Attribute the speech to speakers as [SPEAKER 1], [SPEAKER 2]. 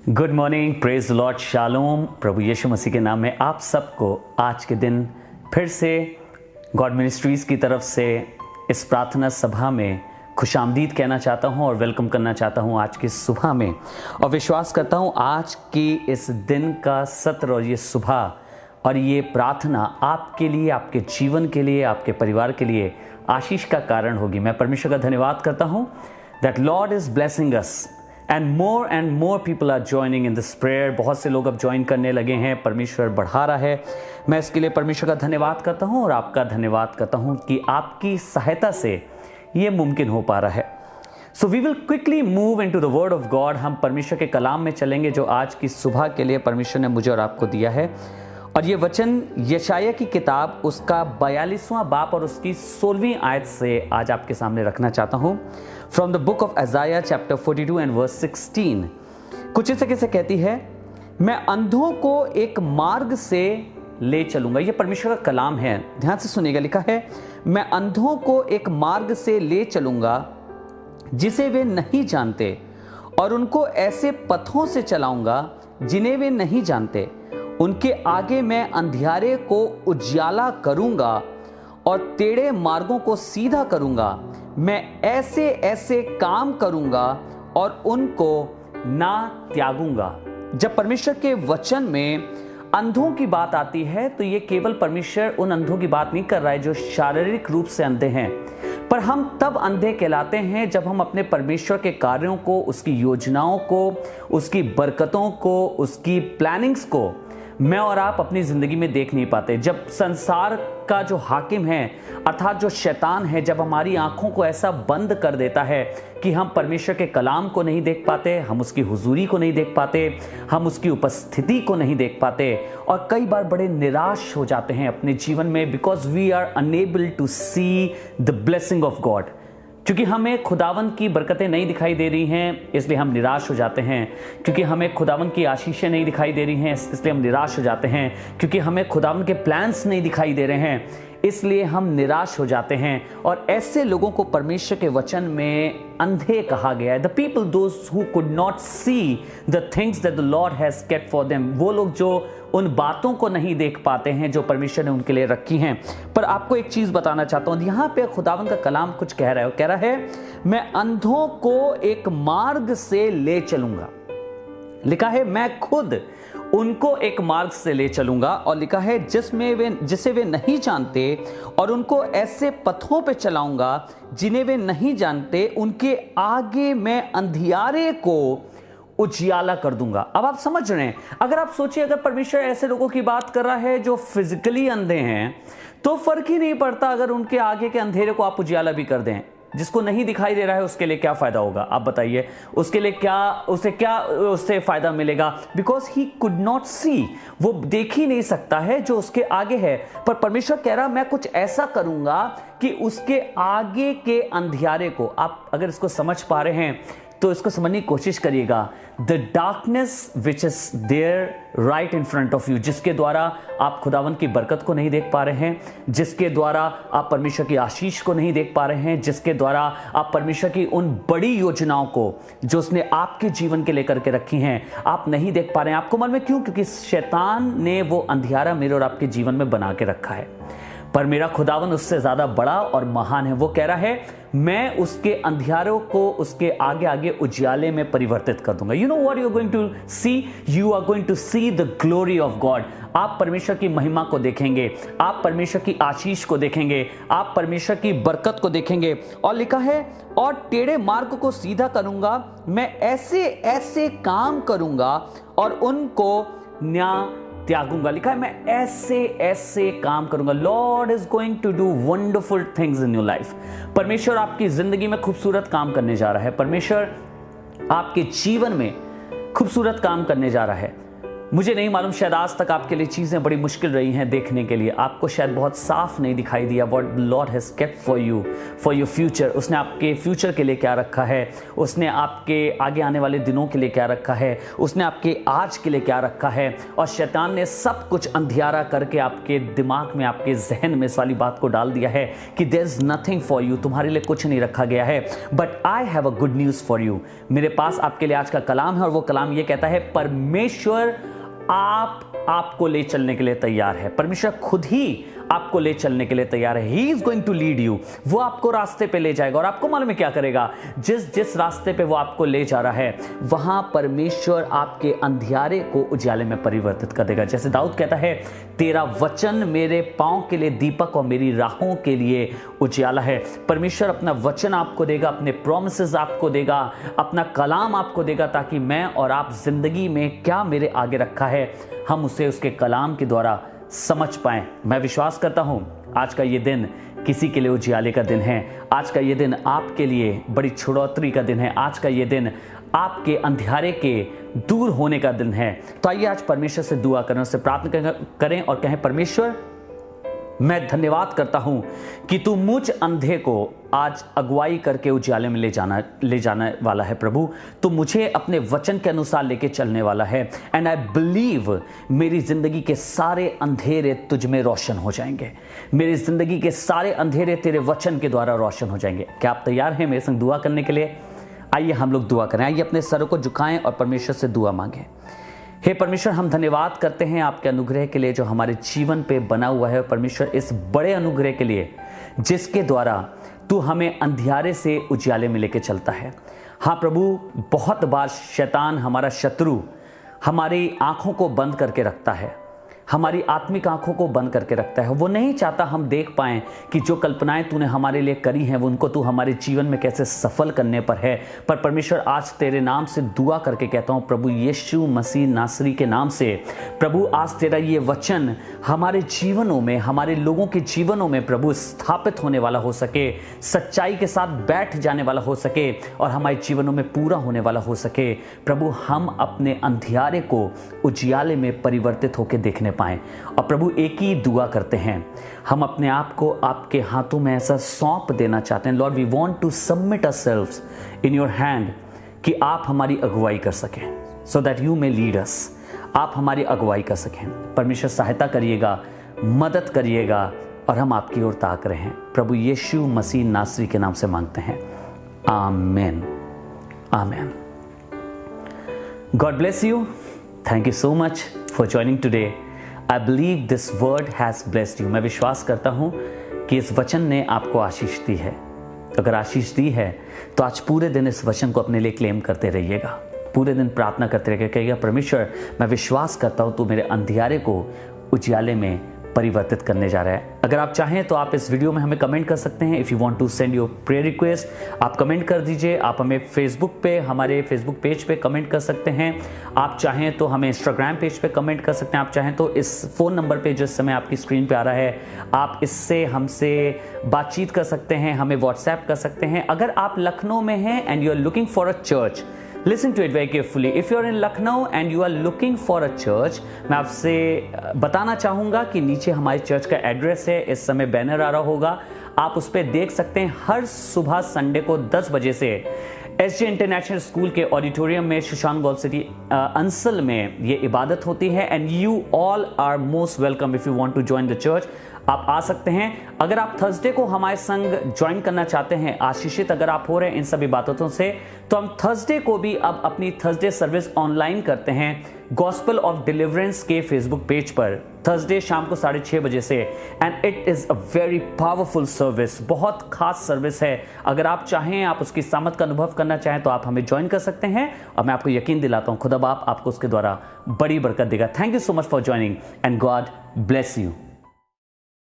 [SPEAKER 1] Good morning, praise lord, शालोम। प्रभु यीशु मसीह के नाम में आप सबको आज के दिन फिर से गॉड मिनिस्ट्रीज की तरफ से इस प्रार्थना सभा में खुशामदीद कहना चाहता हूं और वेलकम करना चाहता हूं आज की सुबह में। और विश्वास करता हूं आज की इस दिन का सत्र और ये सुबह और ये प्रार्थना आपके लिए, आपके जीवन के लिए, आपके परिवार के लिए आशीष का कारण होगी। मैं परमेश्वर का धन्यवाद करता हूं that Lord is blessing us and more people are joining in this prayer. बहुत से लोग अब ज्वाइन करने लगे हैं, परमेश्वर बढ़ा रहा है। मैं इसके लिए परमेश्वर का धन्यवाद करता हूं और आपका धन्यवाद करता हूं कि आपकी सहायता से ये मुमकिन हो पा रहा है। So we will quickly move into the word of God. हम परमेश्वर के कलाम में चलेंगे जो आज की सुबह के लिए परमेश्वर ने मुझे और आपको दिया है। और ये वचन यशायाह की किताब उसका 42वां बाप और उसकी 16वीं आयत से आज आपके सामने रखना चाहता हूं। From the book of Isaiah chapter 42 and verse 16 कुछ इस कैसे कहती है, मैं अंधों को एक मार्ग से ले चलूंगा। ये परमेश्वर का कलाम है, ध्यान से सुनिएगा। लिखा है, मैं अंधों को एक मार्ग से ले चलूंगा जिसे वे नहीं जानते, और उनको ऐसे पथों से चलाऊंगा जिन्हें वे नहीं जानते। उनके आगे मैं अंधियारे को उजियाला करूंगा और टेढ़े मार्गों को सीधा करूंगा। मैं ऐसे ऐसे काम करूंगा और उनको ना त्यागूंगा। जब परमेश्वर के वचन में अंधों की बात आती है तो ये केवल परमेश्वर उन अंधों की बात नहीं कर रहा है जो शारीरिक रूप से अंधे हैं, पर हम तब अंधे कहलाते हैं जब हम अपने परमेश्वर के कार्यों को, उसकी योजनाओं को, उसकी बरकतों को, उसकी प्लानिंग्स को मैं और आप अपनी जिंदगी में देख नहीं पाते। जब संसार का जो हाकिम है अर्थात जो शैतान है, जब हमारी आंखों को ऐसा बंद कर देता है कि हम परमेश्वर के कलाम को नहीं देख पाते, हम उसकी हुजूरी को नहीं देख पाते, हम उसकी उपस्थिति को नहीं देख पाते, और कई बार बड़े निराश हो जाते हैं अपने जीवन में, because we are unable to see the blessing of God. क्योंकि हमें खुदावन की बरकतें नहीं दिखाई दे रही हैं, इसलिए हम निराश हो जाते हैं। क्योंकि हमें खुदावन की आशीषें नहीं दिखाई दे रही हैं, इसलिए हम निराश हो जाते हैं। क्योंकि हमें खुदावन के प्लान्स नहीं दिखाई दे रहे हैं, इसलिए हम निराश हो जाते हैं। और ऐसे लोगों को परमेश्वर के वचन में अंधे कहा गया है। The people those who could not see the things that the Lord has kept for them. वो लोग जो उन बातों को नहीं देख पाते हैं जो परमेश्वर ने उनके लिए रखी हैं। पर आपको एक चीज बताना चाहता हूं, यहां पे खुदावन का कलाम कुछ कह रहा है। कह रहा है, मैं अंधों को एक मार्ग से ले चलूंगा। लिखा है, मैं खुद उनको एक मार्ग से ले चलूंगा, और लिखा है जिसे वे नहीं जानते, और उनको ऐसे पथों पे चलाऊंगा जिन्हें वे नहीं जानते। उनके आगे मैं अंधियारे को उजियाला कर दूंगा। अब आप समझ रहे हैं, अगर आप सोचिए, अगर परमेश्वर ऐसे लोगों की बात कर रहा है जो फिजिकली अंधे हैं, तो फर्क ही नहीं पड़ता अगर उनके आगे के अंधेरे को आप उजियाला भी कर दें। जिसको नहीं दिखाई दे रहा है उसके लिए क्या फायदा होगा, आप बताइए। उसके लिए उससे फायदा मिलेगा, बिकॉज ही कुड नॉट सी। वो देख ही नहीं सकता है जो उसके आगे है। पर परमेश्वर कह रहा, मैं कुछ ऐसा करूंगा कि उसके आगे के अंधियारे को, आप अगर इसको समझ पा रहे हैं तो इसको समझने की कोशिश करिएगा। The darkness which is there right in front of you, जिसके द्वारा आप खुदावन की बरकत को नहीं देख पा रहे हैं, जिसके द्वारा आप परमेश्वर की आशीष को नहीं देख पा रहे हैं, जिसके द्वारा आप परमेश्वर की उन बड़ी योजनाओं को जो उसने आपके जीवन के लेकर के रखी हैं, आप नहीं देख पा रहे हैं। आपको मालूम है क्यों? क्योंकि शैतान ने वो अंधियारा मेरे और आपके जीवन में बना के रखा है। पर मेरा खुदावन उससे ज्यादा बड़ा और महान है। वो कह रहा है, मैं उसके अंधियारों को उसके आगे आगे उजियाले में परिवर्तित कर दूंगा। You know what you are going to see? You are going to see the glory of God. आप परमेश्वर की महिमा को देखेंगे, आप परमेश्वर की आशीष को देखेंगे, आप परमेश्वर की बरकत को देखेंगे। और लिखा है, और टेढ़े मार्ग को सीधा करूंगा, मैं ऐसे ऐसे काम करूंगा और उनको न्याय त्यागूंगा। लिखा है, मैं ऐसे ऐसे काम करूंगा। Lord is going to do wonderful things in your life. परमेश्वर आपकी जिंदगी में खूबसूरत काम करने जा रहा है। परमेश्वर आपके जीवन में खूबसूरत काम करने जा रहा है। मुझे नहीं मालूम, शायद आज तक आपके लिए चीज़ें बड़ी मुश्किल रही हैं देखने के लिए, आपको शायद बहुत साफ नहीं दिखाई दिया what Lord has kept for your future. उसने आपके फ्यूचर के लिए क्या रखा है, उसने आपके आगे आने वाले दिनों के लिए क्या रखा है, उसने आपके आज के लिए क्या रखा है। और शैतान ने सब कुछ अंधियारा करके आपके दिमाग में, आपके जहन में इस वाली बात को डाल दिया है कि there is nothing for you, तुम्हारे लिए कुछ नहीं रखा गया है। But I have a good news for you. मेरे पास आपके लिए आज का कलाम है और वो कलाम ये कहता है, परमेश्वर आपको ले चलने के लिए तैयार है। परमेश्वर खुद ही आपको ले चलने के लिए तैयार है। He is going to lead you. वो आपको रास्ते पे ले जाएगा और आपको मालूम है क्या करेगा, जिस रास्ते पे वो आपको ले जा रहा है वहां परमेश्वर आपके अंधियारे को उजाले में परिवर्तित कर देगा। जैसे दाऊद कहता है, तेरा वचन मेरे पांव के लिए दीपक और मेरी राहों के लिए उजाला है। परमेश्वर अपना वचन आपको देगा, अपने प्रोमिसेस आपको देगा, अपना कलाम आपको देगा, ताकि मैं और आप जिंदगी में क्या मेरे आगे रखा है हम उसे उसके कलाम के द्वारा समझ पाएं। मैं विश्वास करता हूं आज का ये दिन किसी के लिए उजियाले का दिन है। आज का ये दिन आपके लिए बड़ी छुड़ौती का दिन है। आज का ये दिन आपके अंधियारे के दूर होने का दिन है। तो आइए आज परमेश्वर से दुआ करें, उससे प्रार्थना करें और कहें, परमेश्वर मैं धन्यवाद करता हूं कि तू मुझ अंधे को आज अगुवाई करके उजाले में ले जाने वाला है। प्रभु तू मुझे अपने वचन के अनुसार लेके चलने वाला है। एंड आई बिलीव मेरी जिंदगी के सारे अंधेरे तुझ में रोशन हो जाएंगे। मेरी जिंदगी के सारे अंधेरे तेरे वचन के द्वारा रोशन हो जाएंगे। क्या आप तैयार हैं मेरे संग दुआ करने के लिए? आइए हम लोग दुआ करें। आइए अपने सरों को झुकाएं और परमेश्वर से दुआ मांगें। हे परमेश्वर, हम धन्यवाद करते हैं आपके अनुग्रह के लिए जो हमारे जीवन पे बना हुआ है। परमेश्वर इस बड़े अनुग्रह के लिए जिसके द्वारा तू हमें अंधियारे से उजियाले में लेके चलता है। हाँ प्रभु, बहुत बार शैतान, हमारा शत्रु, हमारी आंखों को बंद करके रखता है, हमारी आत्मिक आंखों को बंद करके रखता है। वो नहीं चाहता हम देख पाएं कि जो कल्पनाएं तूने हमारे लिए करी हैं वो उनको तू हमारे जीवन में कैसे सफल करने पर है। पर परमेश्वर आज तेरे नाम से दुआ करके कहता हूं, प्रभु यीशु मसीह नासरी के नाम से, प्रभु आज तेरा ये वचन हमारे जीवनों में, हमारे लोगों के जीवनों में प्रभु स्थापित होने वाला हो सके, सच्चाई के साथ बैठ जाने वाला हो सके और हमारे जीवनों में पूरा होने वाला हो सके। प्रभु हम अपने अंधियारे को उजियाले में परिवर्तित होकर देखने पाएं। और प्रभु एक ही दुआ करते हैं, हम अपने आप को आपके हाथों में ऐसा सौंप देना चाहते हैं। Lord we want to submit ourselves in your hand, कि आप हमारी अगुवाई कर सकें, so that you may lead us. आप हमारी अगुवाई कर सकें। परमेश्वर सहायता करिएगा, मदद करिएगा और हम आपकी ओर ताक रहे हैं। प्रभु यीशु मसीह नासरी के नाम से मांगते हैं, आमीन, आमीन। God bless you. Thank you so much for joining today. I believe this word has blessed you. मैं विश्वास करता हूँ कि इस वचन ने आपको आशीष दी है। अगर आशीष दी है तो आज पूरे दिन इस वचन को अपने लिए क्लेम करते रहिएगा, पूरे दिन प्रार्थना करते रहिएगा, कहिएगा परमेश्वर मैं विश्वास करता हूँ तू मेरे अंधियारे को उजियाले में परिवर्तित करने जा रहा है। अगर आप चाहें तो आप इस वीडियो में हमें कमेंट कर सकते हैं। If you want to send your prayer request, आप कमेंट कर दीजिए। आप हमें फेसबुक पे, हमारे फेसबुक पेज पे कमेंट कर सकते हैं। आप चाहें तो हमें इंस्टाग्राम पेज पे कमेंट कर सकते हैं। आप चाहें तो इस फ़ोन नंबर पे जो इस समय आपकी स्क्रीन पे आ रहा है, आप इससे हमसे बातचीत कर सकते हैं, हमें व्हाट्सएप कर सकते हैं। अगर आप लखनऊ में हैं and you are looking for a church, Listen to it very carefully. If you are in Lucknow and you are looking for a church, मैं आपसे बताना चाहूँगा कि नीचे हमारे चर्च का एड्रेस है, इस समय बैनर आ रहा होगा, आप उस पर देख सकते हैं। हर सुबह संडे को 10 बजे से SJ इंटरनेशनल स्कूल के ऑडिटोरियम में सुशांत गोल्ड सिटी अंसल में ये इबादत होती है। And you all are most welcome if you want to join the church. आप आ सकते हैं। अगर आप थर्सडे को हमारे संग ज्वाइन करना चाहते हैं, आशीषित अगर आप हो रहे हैं इन सभी बातों से, तो हम थर्सडे को भी अब अपनी थर्सडे सर्विस ऑनलाइन करते हैं गॉस्पेल ऑफ डिलीवरेंस के फेसबुक पेज पर, थर्सडे शाम को 6:30 बजे से। And it is a very powerful service, बहुत खास सर्विस है। अगर आप चाहें, आप उसकी सामर्थ का अनुभव करना चाहें तो आप हमें ज्वाइन कर सकते हैं। और मैं आपको यकीन दिलाता हूं खुदा बाप आपको उसके द्वारा बड़ी बरकत देगा। Thank you so much for joining and God bless you.